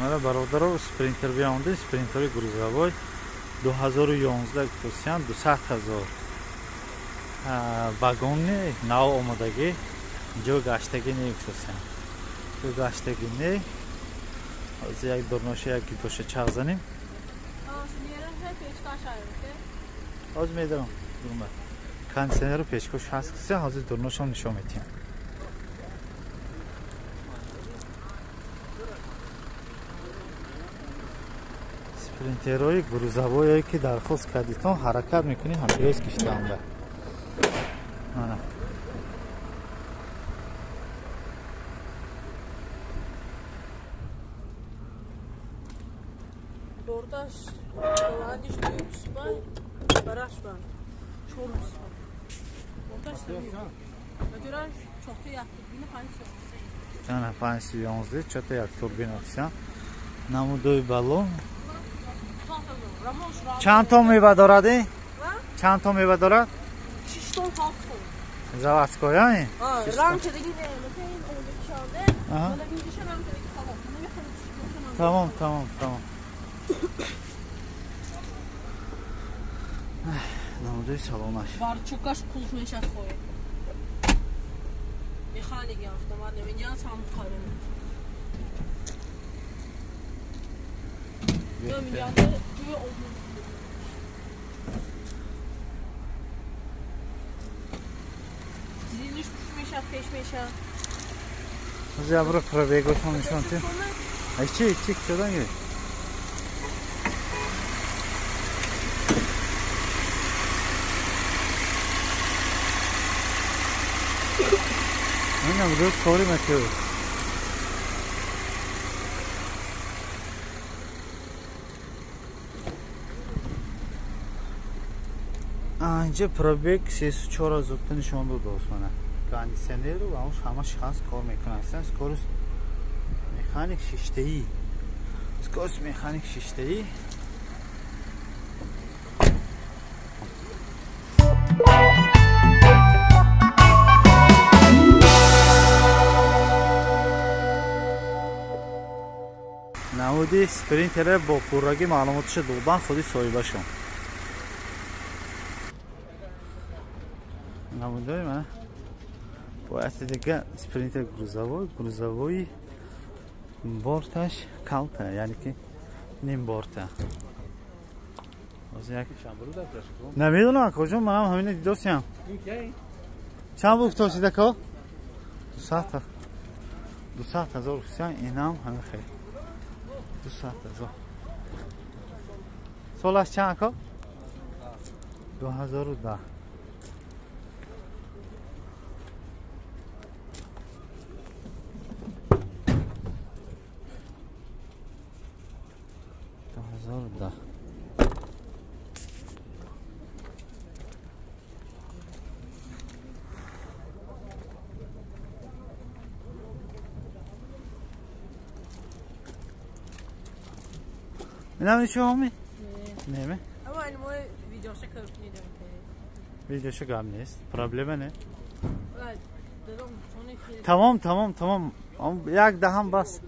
мара бародаро спринтер биёнди, спринтери грузовой 2011 гуфтусиям 200,000 вагонни нав омадагӣ ҷо гаштагӣ не гуфтусиям. ҷо гаштагӣ не. ҳозир як дурноша як гидоша чақ занем. ҳозир медарам. кондитсионеру пешкош ҳаст гуфтусиям. ҳозир дурношам нишон метиҳам. спринтерҳои грузовое ки дархост кардитон ҳаракат мекунӣ ҳампиёз киштаанда. мана Bordaş, dolanış büyük spay, baraş var, çoğun spay. Bordaş seviyor. Ödüraş çok da yaktık, beni pansiyon. Ana pansiyon çok da yak turbina opsiyon. Namudoy balon. Çand ton meyve doradi? Çand ton meyve dorad? 6 ton 6 ton. Zavadskoy yani? Ha, ramkedeki de mesela oradaki şalde. Bana bir dişe ramkedeki tamam. Tamam. Namudoy salonaş. Var çok kaç kulüp meşat koy. Mekanik yaptım annem. İncan sandık karım. Yok milyarda güve oldu. Sizin üç meşat, 5 meşat. Hızı ya bırak probeye koşmamış mantı. Çık şuradan gel. Annem bu kori metiyor. اینجا پروبیک 34 از اوت نشون داد دوستانه. کاندیسنر رو اون همش هست کار میکنه. اصلا اسکورس مکانیک شیشته‌ای. اسکورس مکانیک شیشته‌ای. نمودی سپرینتر با پورگی معلوماتش دادن خودی صاحبشون. نمودای من باید دیگه سپرینتر грузовой بارتش کالته یعنی که نیم بارته نمیدونم کجا منم همینه دیدوسیم چند بود توسیده که 200,000 روسیان اینم همه خیلی 200,000 سالش چند که 2010 2010 اینم شما می؟ نه می؟ Ama hani o videosu kırıp neydi? Videosu gamles. Problemi ne? Evet. Dedim sonra Tamam. Ama yak daha bas.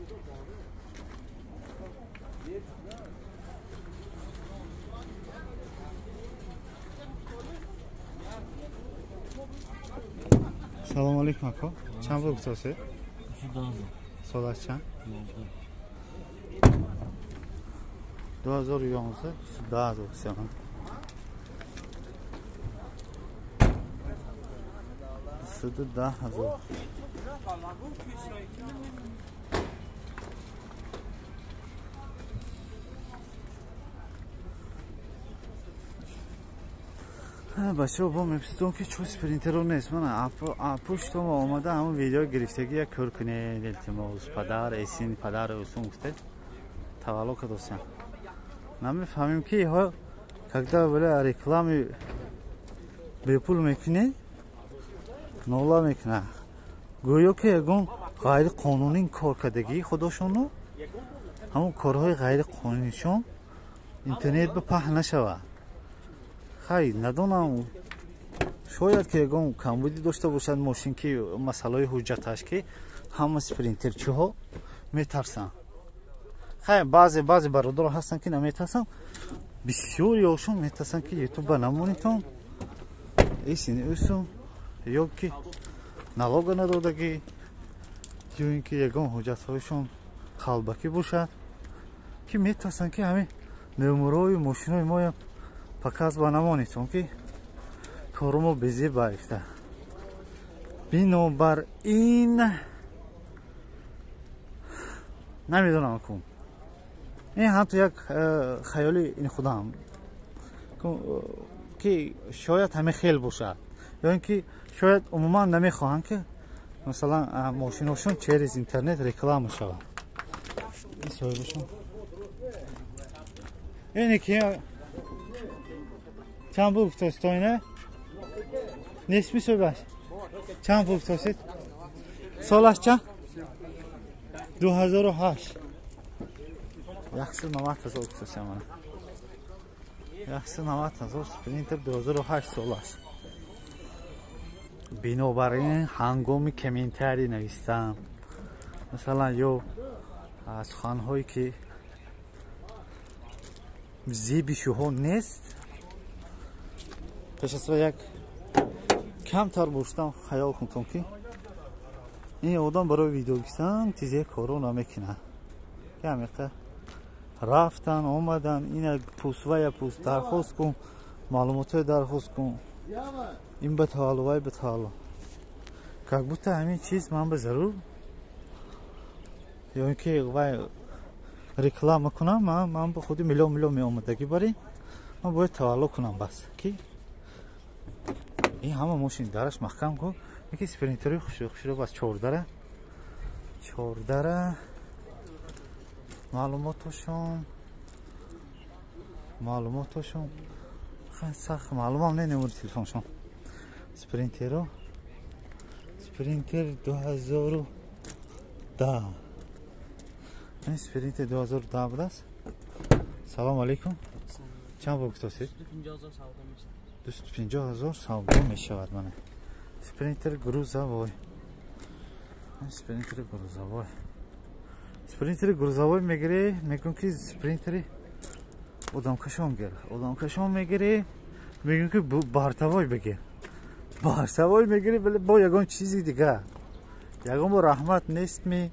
Salam aleyküm ako. Çan bu kutusu? Solaş çan? 2011 daha zor sen. Sıdı daha zor. بچه با میپستون که چون سپرینتر نیست من پشت ما آمده همون ویدیو گرفتگی یا کار کنه التماس پدر اسین پدر اوسون گفته تولد کدوسیم نمیفهمیم که ها когда بله رکلامی به پول میکنه نولا میکنه گویا که یگون غیر قانونی کار کردگی خودشونو همون کارهای غیر قانونیشون اینترنت به پهن نشود خیلی ندونم شاید که یگون کمبودی داشته باشد ماشین که مسئله حجتش که همه سپرینترچی ها میترسن خیلی بعضی برادر هستن که نمیتونن بسیاری هاشون میتونن که یوتیوب نمونیتون ایسین اوسون یا که نلاگ ندادگی یا اینکه یگان حجت هایشون خلبکی باشد که میتونن که همین نمرای ماشین های ما پکاز بنمانیتون که کارمو بزی بایفته بنابر این نمیدونم کن این هم تو یک خیالی این خودم که شاید همه خیل باشد یا اینکه شاید عموما نمیخواهند که مثلا ماشیناشون через اینترنت رکلام شود این صاحبشون اینه که چند بود افتاستاینه نسبی صحبش چند بود افتاستید سالش چند 2008 یخصر 90,000 افتاستیم من یخصر 90,000 سپرینتر 2008 سالش بنابراین هنگامی کامنتری نوشتم مثلا یا از خانهایی که زیبی شوها نیست پیش از یک کمتر باشتم خیال کنتم که این آدم برای ویدیو گرفتن چیزی کارو نمیکنه که همیشه رفتن آمدن این پوست و یا پوست درخواست کن معلومات درخواست کن این بتال وای بتال که بوده همین چیز من به ضرور یا اینکه وای رکلام کنم من به خودی میلیون می آمدگی باری من باید توالو کنم بس که این همه ماشین درش محکم کن یکی سپرینتری خوشی رو بس 14 معلوماتشون خیلی سخت معلوم هم نمور تلفنشون سپرینتر 2010 این سپرینتر 2010 بود است سلام علیکم چند وقت هستید؟ 250,000 سودا می شود من سپرینتر گروزاوای سپرینتر گروزاوای میگیره میگن که سپرینتر آدم کشان میگیره میگن که بارتوای بگیر بارتوای میگیره ولی با یگان چیزی دیگه یگان با رحمت نیست می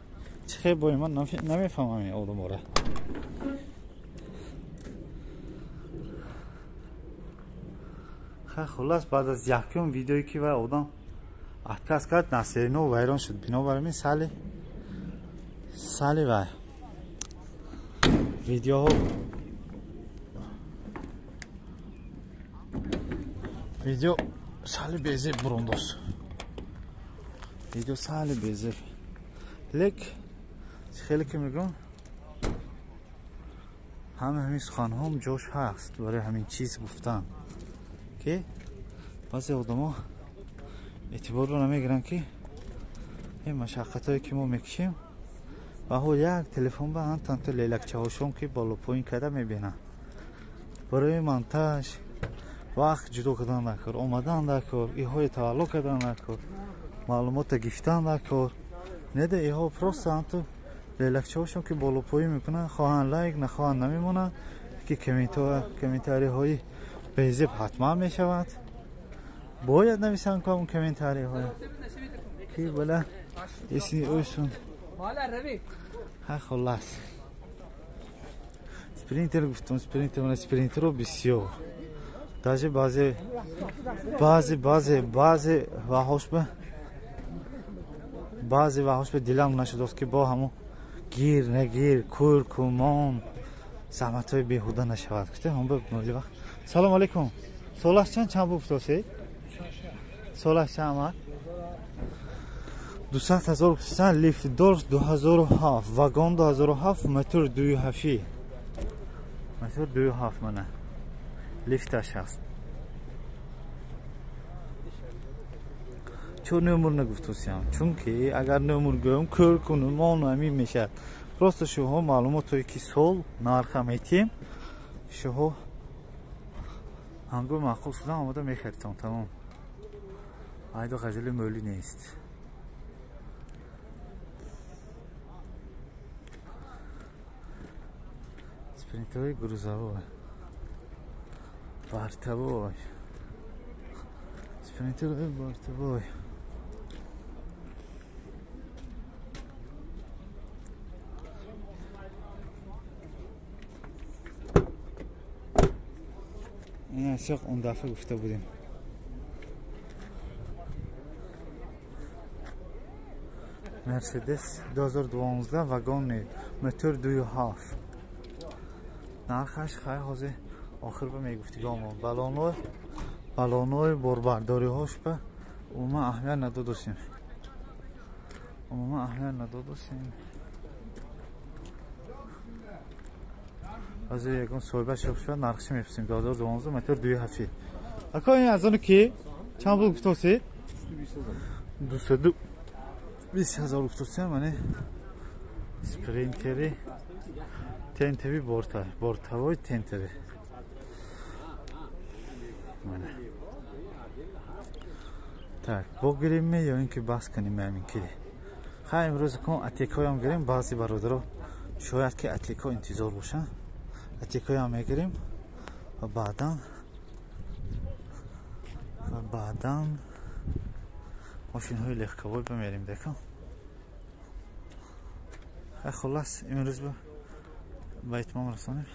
چه با من نمیفهمم این آدم را خلاص بعد از یکم ویدیویی که آدم اتکاس کرد نسرینو ویران شد بنابراین سالی وای ویدیو سالی بیزی بروندوس ویدیو سالی بیزی لیک خیلی که میگم همین خانهام جوش هست برای همین چیز گفتن که بعضی آدم اعتبار رو نمیگیرن که این مشقت هایی که ما میکشیم و حال یک تلفن به هم تنت لیلکچه هاشون که بالا پایین کرده میبینن برای منتج وقت جدا کردن نکر آمدن نکر ایهای تولو کردن نکر معلومات گفتن نکر نده ایها پروست هم لیلکچه هاشون که بالا پایین میکنن خواهن لایک نخواهن نمیمونن که کامنتاری های بیزیب حتما میشود باید نویسن که اون کامنتاری های که بله اسمی اویسون خلاص سپرینتر گفتم سپرینتر رو بسیار داجه بعضی وحوش به دلم نشد است که با همون گیر نگیر کور کمان زحمت های بیهوده نشود کته هم به وقت سلام علیکم سالش چند بفتاسی؟ سالش چند آمد؟ 200,000 کسان لیفت دور 2007 واگن 2007 متر 27 متر 27 منه لیفتش هست چون نمور نگفتوسیم چون که اگر نمور گویم کر کنم ما نمی میشه راست شما معلومات هایی که سال نرخم ایتیم شما هنگام معقول شدن آمده میخریدم تمام ایدا غزل مولی نیست спринтерҳои грузовой бартавой спринтерҳои бартавой این اشیاء اون دفعه گفته بودیم مرسدس 2012 واگن موتور 2.7 نرخش خیلی حاضر آخر به میگفتی گامون بالانوی باربرداری هاش به عموما اهمیت ندادیم از یکم صحبت شد نرخش میپسیم 2012 موتور 2.7 اکا این از اون کی چند بود گفتوسی 202 20,000 گفتوسی منه спринтери тентеви бортавои тентери так богирем ё ин ки бас канем ҳамин ки ха имрӯз кун атикоям гирем баъзи бародаро шояд ки атико интизор бошанд атикоям мегирем ва баъдан мошинҳои легковой бимерем декам خلاص امروز با اتمام رسانیم